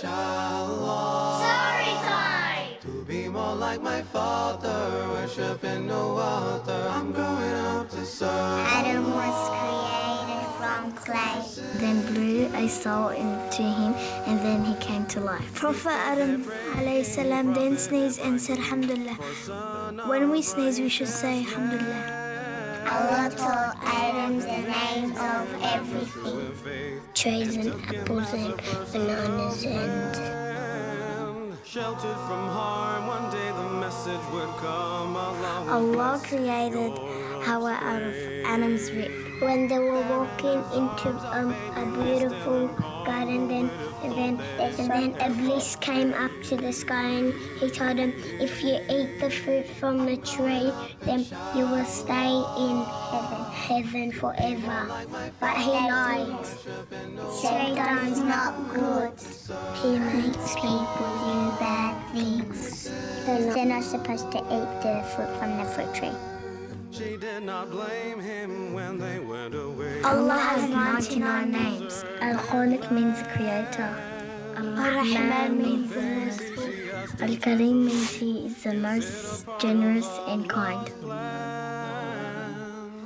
inshallah. Storytime! To be more like my father, worshiping no other. I'm growing up to serve. Adam was created from clay. Then blew a soul into him, and then he came to life. Prophet Adam alayhi salam then sneezed and said Alhamdulillah. When we sneeze, we should say Alhamdulillah. Allah taught Adam the names of everything. Trees and apples and bananas and... Sheltered from harm, one day the message would come. Allah created Hawa out of Adam's rib. When they were walking into a beautiful garden, then Iblis came up to the sky and he told him, if you eat the fruit from the tree, then you will stay in heaven forever. But he lied. Shaitan's not good. He makes people do bad things. They're not supposed to eat the fruit from the fruit tree. She did not blame him when they went away. Allah has 99 names. Al-Khaliq means creator. Ar-Rahman means the merciful. Al-Karim means he is the most generous and kind.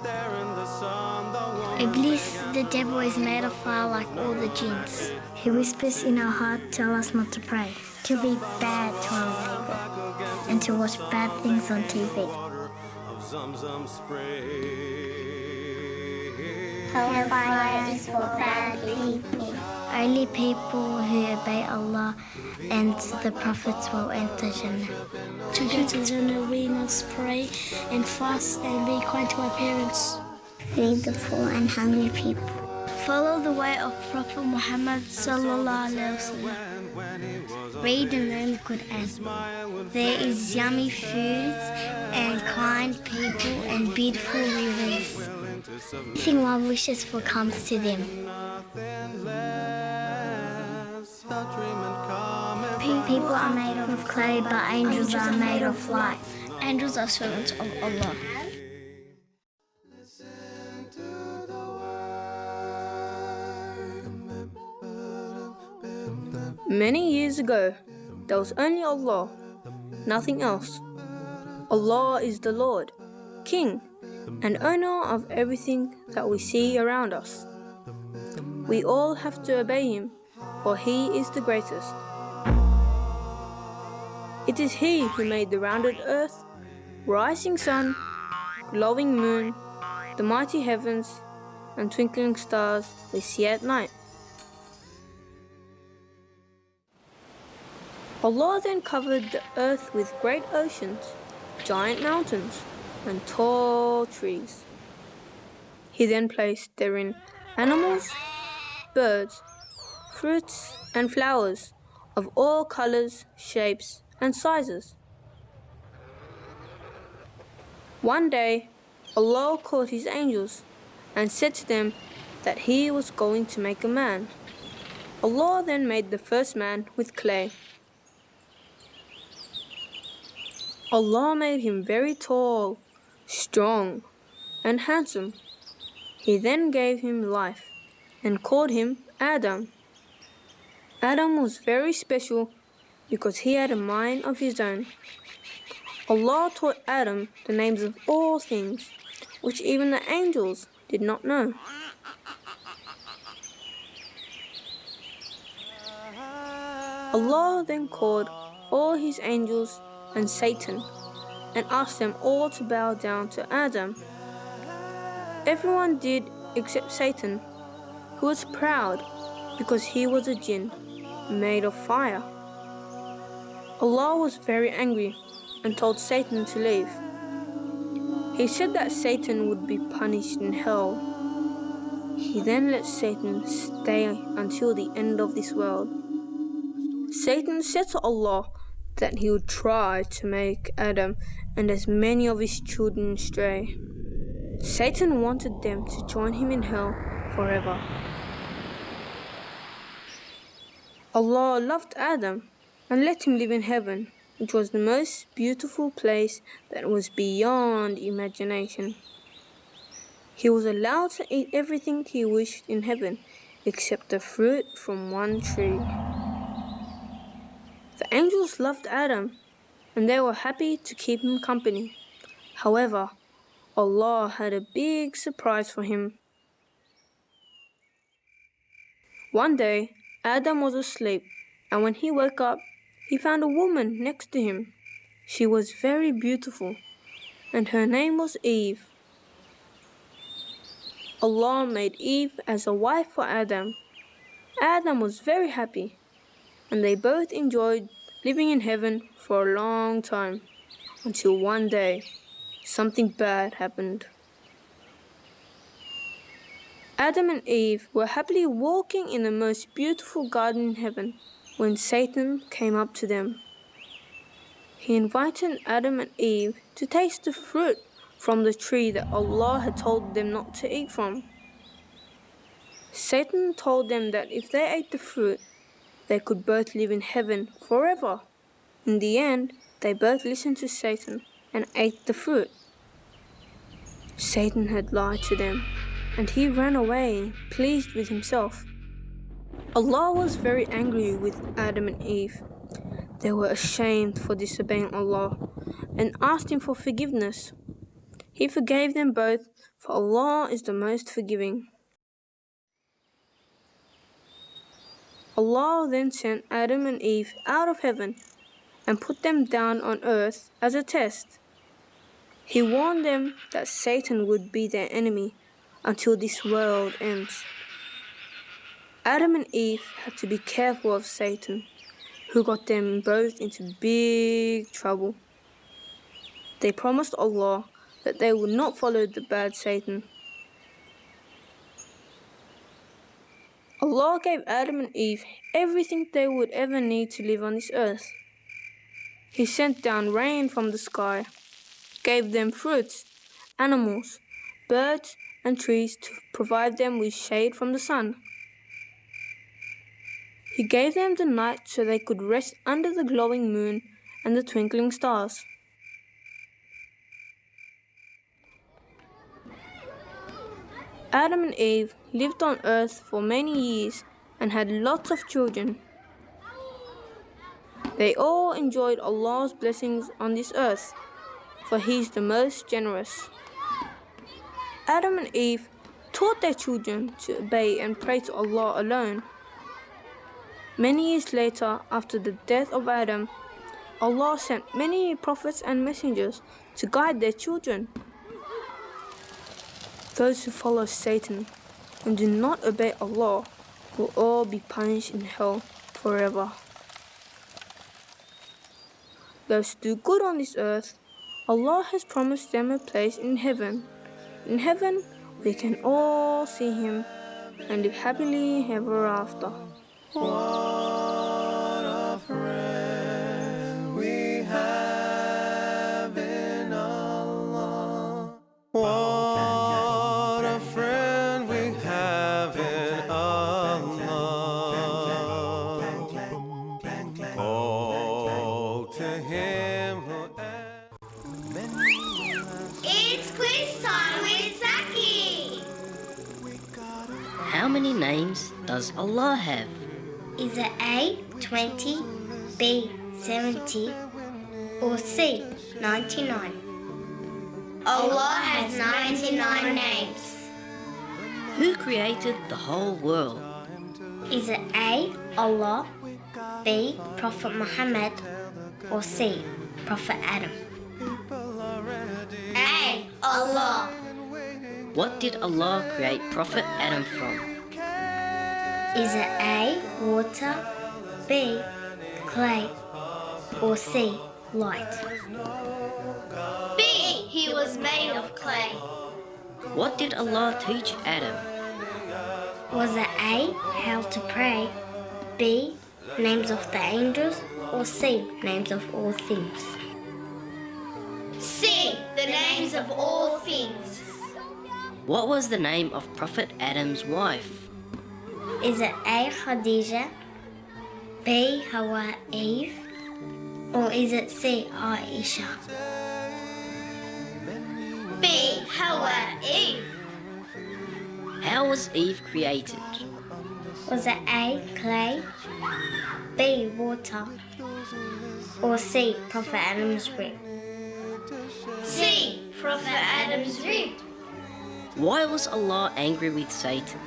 There in the sun, the one Iblis, the devil, is made of fire like all the jinns. He whispers in our heart, tell us not to pray, to be bad to other people, and to watch bad things on TV. Zamzam spray. Hellfire is for bad people. Only people who obey Allah and the prophets will enter Jannah. To get to Jannah, we must pray and fast and be kind to our parents. Feed the poor and hungry people. Follow the way of Prophet Muhammad sallallahu alaihi wasallam. Read and learn the Quran. There is yummy foods and kind people and beautiful rivers. Everything one wishes for comes to them. People are made of clay, but angels are made of light. Angels are servants of Allah. Many years ago, there was only Allah, nothing else. Allah is the Lord, King, and owner of everything that we see around us. We all have to obey Him, for He is the greatest. It is He who made the rounded earth, rising sun, glowing moon, the mighty heavens, and twinkling stars we see at night. Allah then covered the earth with great oceans, giant mountains, and tall trees. He then placed therein animals, birds, fruits, and flowers of all colors, shapes, and sizes. One day, Allah called His angels and said to them that He was going to make a man. Allah then made the first man with clay. Allah made him very tall, strong, and handsome. He then gave him life and called him Adam. Adam was very special because he had a mind of his own. Allah taught Adam the names of all things, which even the angels did not know. Allah then called all His angels and Satan and asked them all to bow down to Adam. Everyone did except Satan, who was proud because he was a jinn made of fire. Allah was very angry and told Satan to leave. He said that Satan would be punished in hell. He then let Satan stay until the end of this world. Satan said to Allah that he would try to make Adam and as many of his children stray. Satan wanted them to join him in hell forever. Allah loved Adam and let him live in heaven, which was the most beautiful place that was beyond imagination. He was allowed to eat everything he wished in heaven except the fruit from one tree. The angels loved Adam, and they were happy to keep him company. However, Allah had a big surprise for him. One day, Adam was asleep, and when he woke up, he found a woman next to him. She was very beautiful, and her name was Eve. Allah made Eve as a wife for Adam. Adam was very happy, and they both enjoyed living in heaven for a long time, until one day, something bad happened. Adam and Eve were happily walking in the most beautiful garden in heaven when Satan came up to them. He invited Adam and Eve to taste the fruit from the tree that Allah had told them not to eat from. Satan told them that if they ate the fruit, they could both live in heaven forever. In the end, they both listened to Satan and ate the fruit. Satan had lied to them, and he ran away, pleased with himself. Allah was very angry with Adam and Eve. They were ashamed for disobeying Allah and asked Him for forgiveness. He forgave them both, for Allah is the most forgiving. Allah then sent Adam and Eve out of heaven and put them down on earth as a test. He warned them that Satan would be their enemy until this world ends. Adam and Eve had to be careful of Satan, who got them both into big trouble. They promised Allah that they would not follow the bad Satan. Allah gave Adam and Eve everything they would ever need to live on this earth. He sent down rain from the sky, gave them fruits, animals, birds, and trees to provide them with shade from the sun. He gave them the night so they could rest under the glowing moon and the twinkling stars. Adam and Eve lived on earth for many years and had lots of children. They all enjoyed Allah's blessings on this earth, for He is the most generous. Adam and Eve taught their children to obey and pray to Allah alone. Many years later, after the death of Adam, Allah sent many prophets and messengers to guide their children. Those who follow Satan and do not obey Allah will all be punished in hell forever. Those who do good on this earth, Allah has promised them a place in heaven. In heaven, we can all see Him and live happily ever after. What a friend we have in Allah. What a friend we have in Allah. Oh, to Him who It's quiz time with Zaki. How many names does Allah have? Is it A, 20, B, 70, or C, 99? Allah has 99 names. Who created the whole world? Is it A, Allah, B, Prophet Muhammad, or C, Prophet Adam? A, Allah. What did Allah create Prophet Adam from? Is it A, water, B, clay, or C, light? B, he was made of clay. What did Allah teach Adam? Was it A, how to pray, B, names of the angels, or C, names of all things? C, the names of all things. What was the name of Prophet Adam's wife? Is it A, Khadija, B, Hawa, Eve, or is it C, Aisha? B, Hawa, Eve. How was Eve created? Was it A, clay, B. Water, or C. Prophet Adam's rib? C. Prophet Adam's rib. Why was Allah angry with Satan?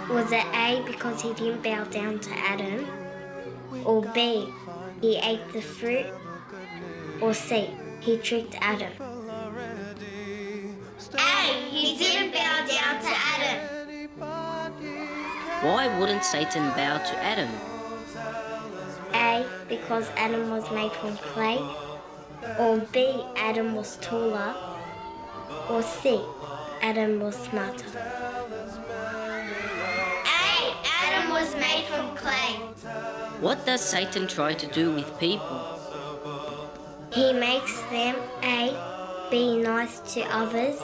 Was it A. because he didn't bow down to Adam, or B. he ate the fruit, or C. he tricked Adam? A. He didn't bow down to Adam. Why wouldn't Satan bow to Adam? A. because Adam was made from clay, or B. Adam was taller, or C. Adam was smarter? A. Adam was made from clay. What does Satan try to do with people? He makes them A. be nice to others,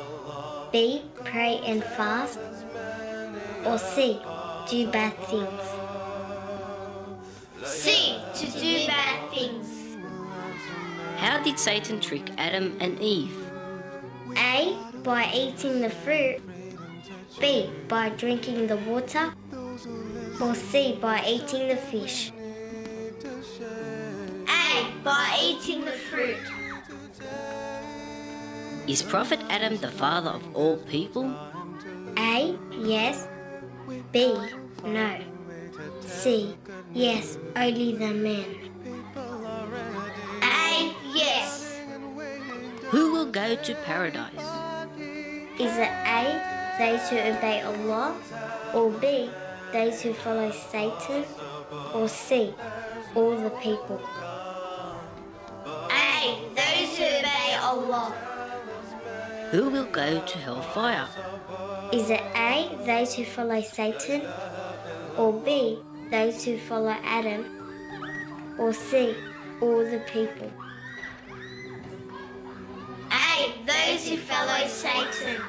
B. pray and fast, or C. do bad things? C. To do bad things. How did Satan trick Adam and Eve? A. by eating the fruit, B. by drinking the water, or C. by eating the fish? A. By eating the fruit. Is Prophet Adam the father of all people? A. yes, B. no, C. yes, only the men? A. Yes. Who will go to paradise? Is it A. those who obey Allah, or B. those who follow Satan, or C. all the people? A. Those who obey Allah. Who will go to hellfire? Is it A. those who follow Satan, or B. those who follow Adam, or C. all the people? A. Those who follow Satan.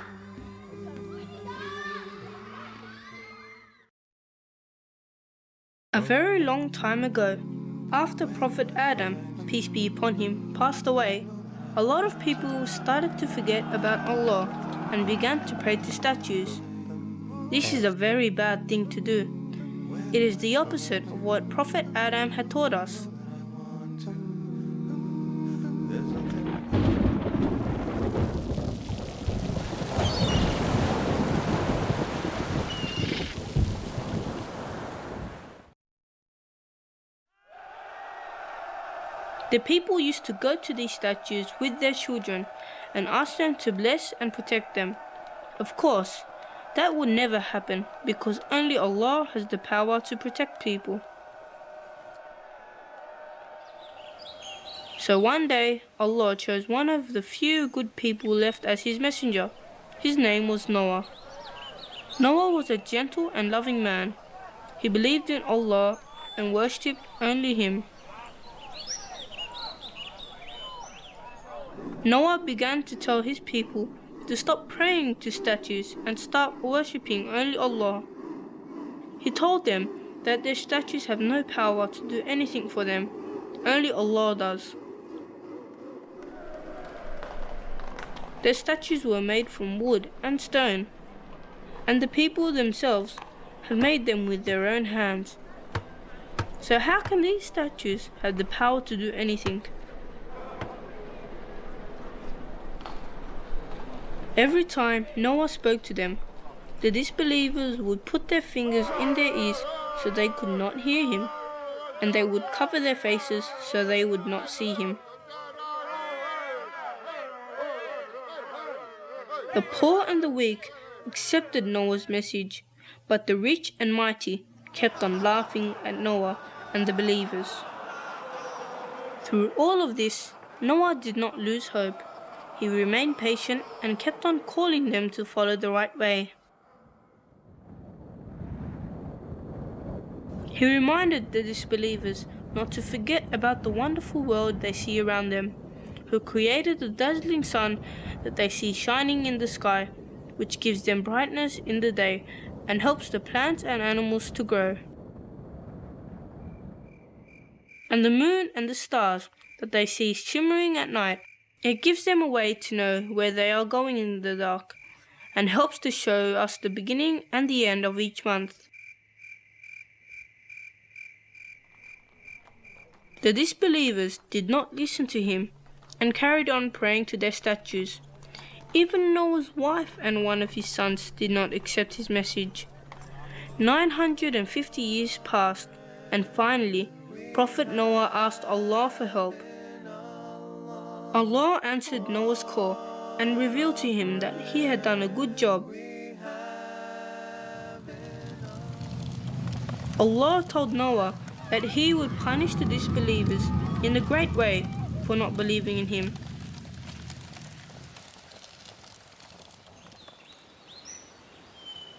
A very long time ago, after Prophet Adam, peace be upon him, passed away, a lot of people started to forget about Allah and began to pray to statues. This is a very bad thing to do. It is the opposite of what Prophet Adam had taught us. The people used to go to these statues with their children and ask them to bless and protect them. Of course, that would never happen because only Allah has the power to protect people. So one day, Allah chose one of the few good people left as His messenger. His name was Noah. Noah was a gentle and loving man. He believed in Allah and worshipped only Him. Noah began to tell his people to stop praying to statues and start worshipping only Allah. He told them that their statues have no power to do anything for them, only Allah does. Their statues were made from wood and stone, and the people themselves had made them with their own hands. So how can these statues have the power to do anything? Every time Noah spoke to them, the disbelievers would put their fingers in their ears so they could not hear him, and they would cover their faces so they would not see him. The poor and the weak accepted Noah's message, but the rich and mighty kept on laughing at Noah and the believers. Through all of this, Noah did not lose hope. He remained patient and kept on calling them to follow the right way. He reminded the disbelievers not to forget about the wonderful world they see around them, who created the dazzling sun that they see shining in the sky, which gives them brightness in the day and helps the plants and animals to grow. And the moon and the stars that they see shimmering at night, it gives them a way to know where they are going in the dark, and helps to show us the beginning and the end of each month. The disbelievers did not listen to him and carried on praying to their statues. Even Noah's wife and one of his sons did not accept his message. 950 years passed, and finally, Prophet Noah asked Allah for help. Allah answered Noah's call and revealed to him that he had done a good job. Allah told Noah that he would punish the disbelievers in a great way for not believing in him.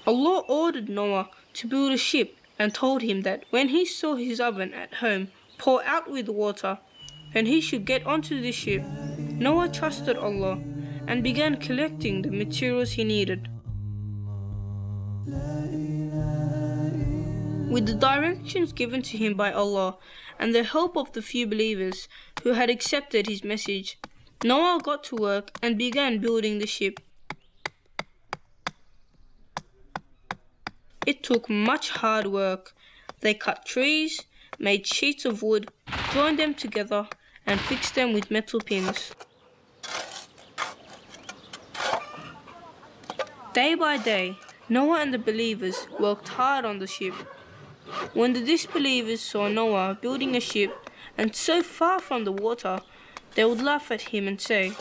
Allah ordered Noah to build a ship and told him that when he saw his oven at home pour out with water, and he should get onto the ship. Noah trusted Allah and began collecting the materials he needed. With the directions given to him by Allah and the help of the few believers who had accepted his message, Noah got to work and began building the ship. It took much hard work. They cut trees, made sheets of wood, joined them together, and fixed them with metal pins. Day by day, Noah and the believers worked hard on the ship. When the disbelievers saw Noah building a ship and so far from the water, they would laugh at him and say,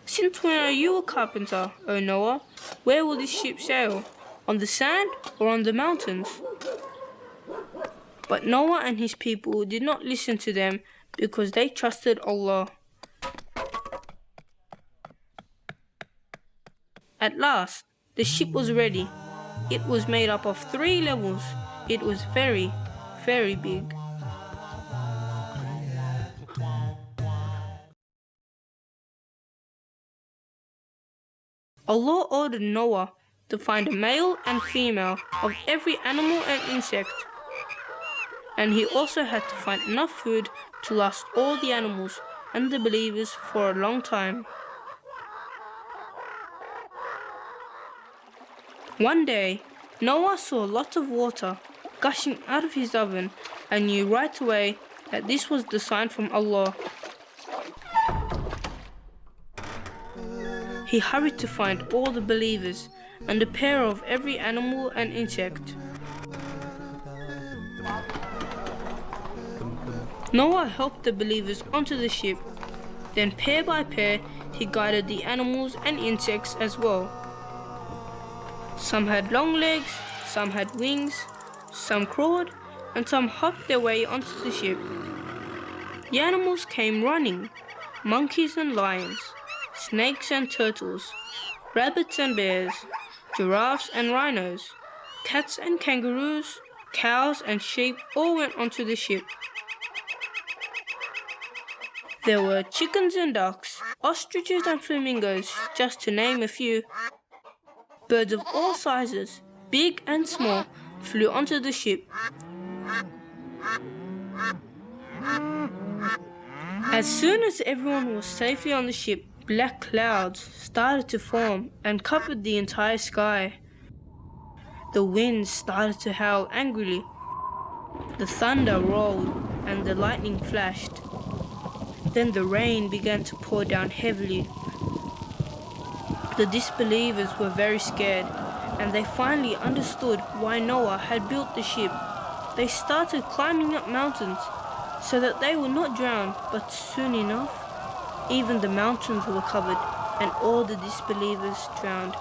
"Since when are you a carpenter, O Noah? Where will this ship sail? On the sand or on the mountains?" But Noah and his people did not listen to them because they trusted Allah. At last, the ship was ready. It was made up of 3 levels. It was very, very big. Allah ordered Noah to find a male and female of every animal and insect. And he also had to find enough food to last all the animals and the believers for a long time. One day, Noah saw a lot of water gushing out of his oven and knew right away that this was the sign from Allah. He hurried to find all the believers and a pair of every animal and insect. Noah helped the believers onto the ship. Then pair by pair, he guided the animals and insects as well. Some had long legs, some had wings, some crawled, and some hopped their way onto the ship. The animals came running: monkeys and lions, snakes and turtles, rabbits and bears, giraffes and rhinos, cats and kangaroos, cows and sheep all went onto the ship. There were chickens and ducks, ostriches and flamingos, just to name a few. Birds of all sizes, big and small, flew onto the ship. As soon as everyone was safely on the ship, black clouds started to form and covered the entire sky. The wind started to howl angrily. The thunder rolled and the lightning flashed. Then the rain began to pour down heavily. The disbelievers were very scared, and they finally understood why Noah had built the ship. They started climbing up mountains so that they would not drown, but soon enough, even the mountains were covered and all the disbelievers drowned.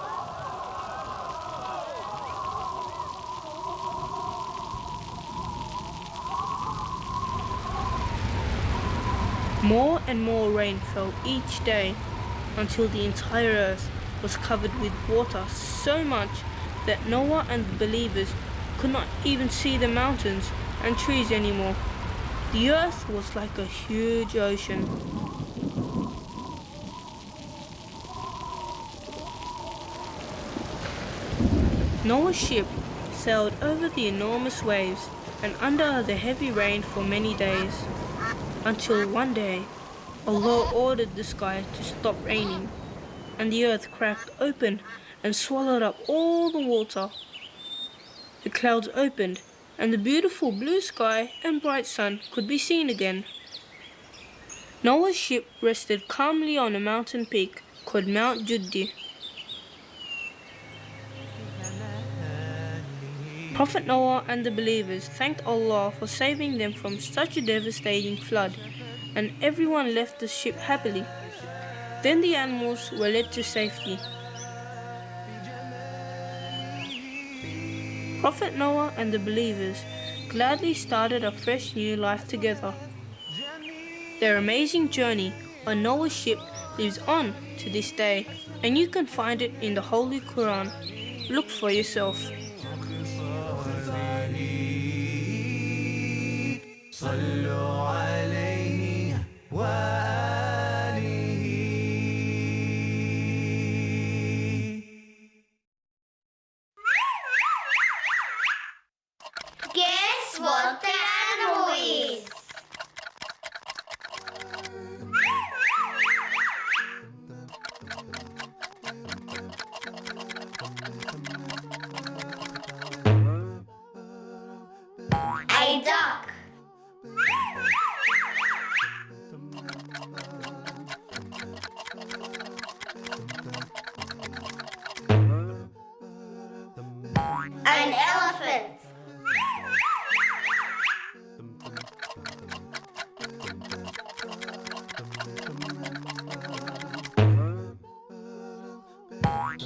More and more rain fell each day until the entire earth was covered with water so much that Noah and the believers could not even see the mountains and trees anymore. The earth was like a huge ocean. Noah's ship sailed over the enormous waves and under the heavy rain for many days, until one day Allah ordered the sky to stop raining, and the earth cracked open and swallowed up all the water. The clouds opened, and the beautiful blue sky and bright sun could be seen again. Noah's ship rested calmly on a mountain peak called Mount Judi. Prophet Noah and the believers thanked Allah for saving them from such a devastating flood, and everyone left the ship happily. Then the animals were led to safety. Prophet Noah and the believers gladly started a fresh new life together. Their amazing journey on Noah's ship lives on to this day, and you can find it in the Holy Quran. Look for yourself. Guess what the animal is? A duck. An elephant.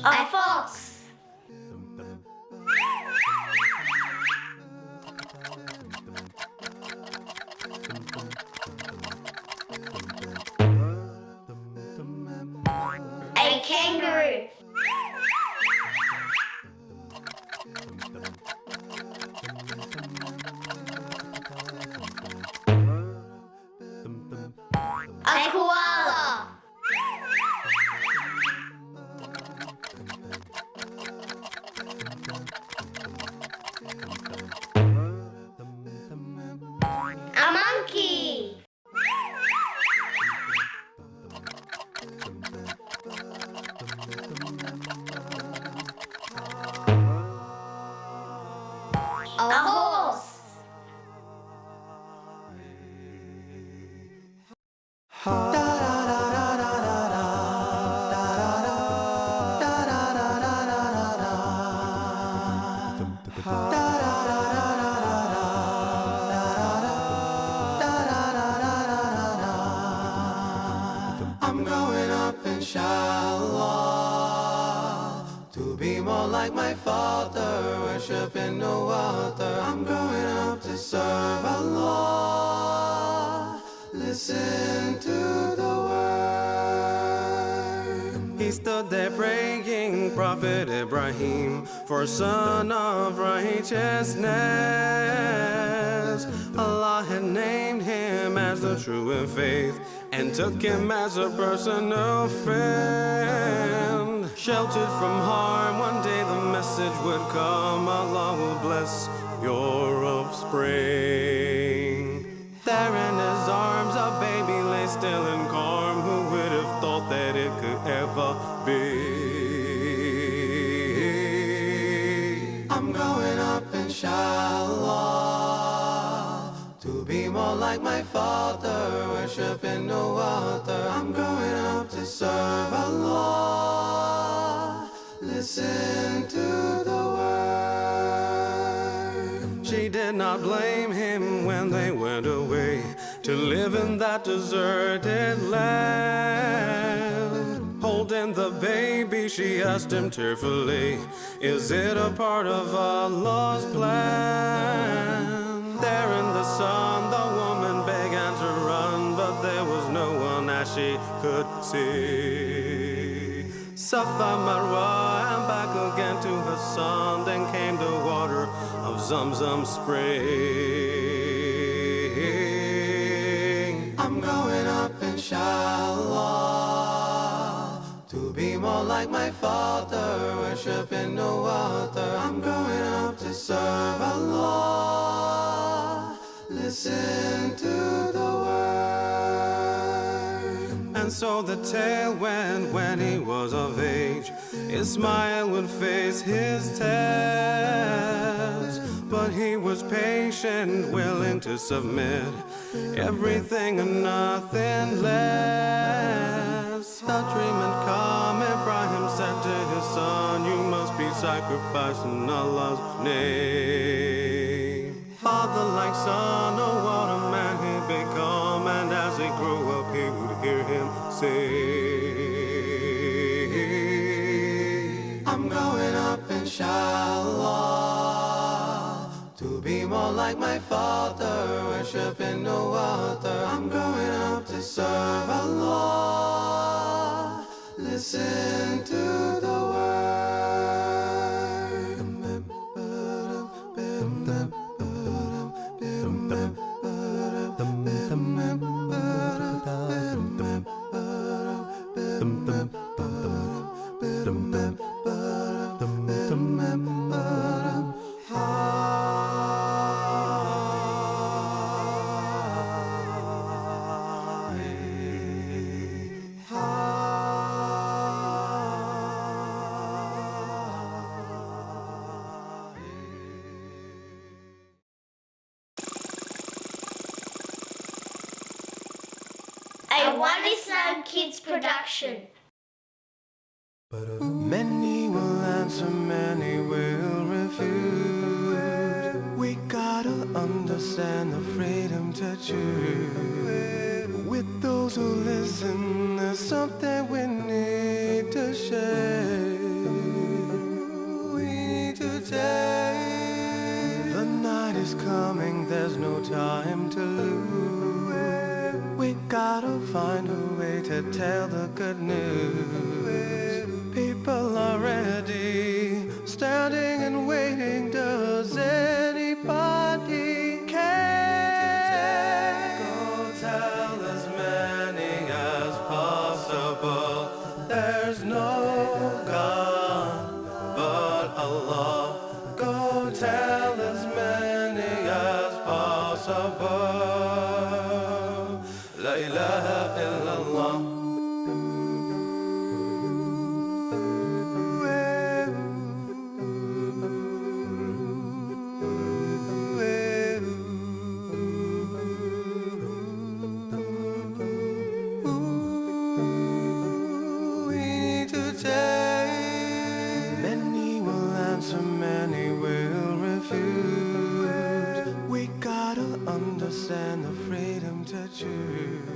A fox. A kangaroo. A koala. A monkey. A horse. I'm growing up, inshallah, to be more like my father, worshiping no other. I'm growing up to serve Allah, listen to the word. He stood there praying, Prophet Ibrahim, for son of righteousness. Allah had named him as the true in faith, and took him as a personal friend. Sheltered from harm, one day the message would come, Allah will bless your offspring. There in his arms a baby lay still and calm. Who would have thought that it could ever be? I'm growing up, inshallah, to be more like my father, worshiping no other. I'm growing up to serve Allah, listen to the word. She did not blame him when they went away to live in that deserted land. Holding the baby, she asked him tearfully, is it a part of Allah's plan? There in the sun, the woman began to run, but there was no one that she could see. Safa Marwa and back again to her son, then came the water of Zamzam spring. I'm growing up, inshallah, to be more like my father, worshiping no other. I'm growing up to serve Allah, listen to the word. And so the tale went, when he was of age, Ismail would face his test. But he was patient, willing to submit. everything and nothing less. A dream had come, Ibrahim said to his son, you must be sacrificed in Allah's name. Father like son, oh what a man he'd become, and as he grew up he would hear him say, I'm growing up inshallah to be more like my father, worshiping no other. I'm growing up to serve Allah, listen to the A One Islam Kids production. Many will answer, many will refuse. We gotta understand the freedom to choose. With those who listen, there's something we need to share. We need to take. The night is coming, there's no time to lose. We gotta find a way to tell the good news. People are ready, standing and waiting. Does anybody care? Go tell as many as possible. There's no God but Allah. Go tell as many as possible. La ilaha illallah. Many will answer, many will refuse. We gotta understand the freedom to choose.